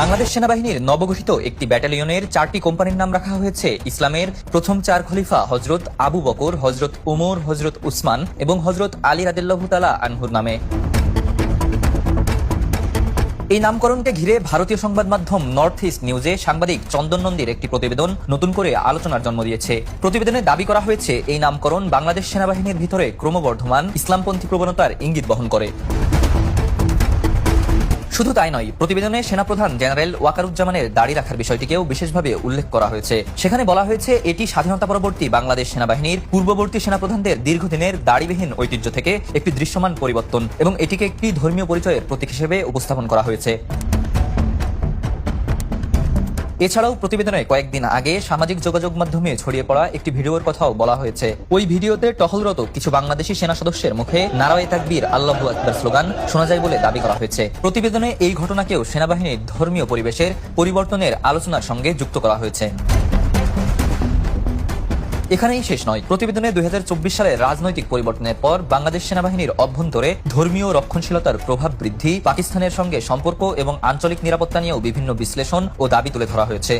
বাংলাদেশ সেনাবাহিনীর নবগঠিত একটি ব্যাটালিয়নের 4টি কোম্পানির নাম রাখা হয়েছে ইসলামের প্রথম 4 খলিফা হযরত আবু বকর, হযরত ওমর, হযরত উসমান এবং হযরত আলী রাদিয়াল্লাহু তাআলা আনহুর নামে। এই নামকরণকে ঘিরে ভারতীয় সংবাদ মাধ্যম নর্থ ইস্ট নিউজে সাংবাদিক চন্দন নন্দীর একটি প্রতিবেদন নতুন করে আলোচনার জন্ম দিয়েছে। প্রতিবেদনে দাবি করা হয়েছে এই নামকরণ বাংলাদেশ সেনাবাহিনীর ভিতরে ক্রমবর্ধমান ইসলামপন্থী প্রবণতার ইঙ্গিত বহন করে। শুধু তাই নয়, প্রতিবেদনে সেনাপ্রধান জেনারেল ওয়াকারুজ্জামানের দাড়ি রাখার বিষয়টিকেও বিশেষভাবে উল্লেখ করা হয়েছে। সেখানে বলা হয়েছে এটি স্বাধীনতা পরবর্তী বাংলাদেশ সেনাবাহিনীর পূর্ববর্তী সেনাপ্রধানদের দীর্ঘদিনের দাড়িবিহীন ঐতিহ্য থেকে একটি দৃশ্যমান পরিবর্তন এবং এটিকে একটি ধর্মীয় পরিচয়ের প্রতীক হিসেবে উপস্থাপন করা হয়েছে। এছাড়াও প্রতিবেদনে কয়েকদিন আগে সামাজিক যোগাযোগ মাধ্যমে ছড়িয়ে পড়া একটি ভিডিওর কথাও বলা হয়েছে। ওই ভিডিওতে টহলরত কিছু বাংলাদেশি সেনা সদস্যের মুখে নারায়ে তাকবীর, আল্লাহু আকবার স্লোগান শোনা যায় বলে দাবি করা হয়েছে। প্রতিবেদনে এই ঘটনাকেও সেনাবাহিনীর ধর্মীয় পরিবেশের পরিবর্তনের আলোচনার সঙ্গে যুক্ত করা হয়েছে। এখানেই শেষ নয়, প্রতিবেদনে 2024 সালের রাজনৈতিক পরিবর্তনের পর বাংলাদেশ সেনাবাহিনীর অভ্যন্তরে ধর্মীয় রক্ষণশীলতার প্রভাব বৃদ্ধি, পাকিস্তানের সঙ্গে সম্পর্ক এবং আঞ্চলিক নিরাপত্তা নিয়েও বিভিন্ন বিশ্লেষণ ও দাবি তুলে ধরা হয়েছে।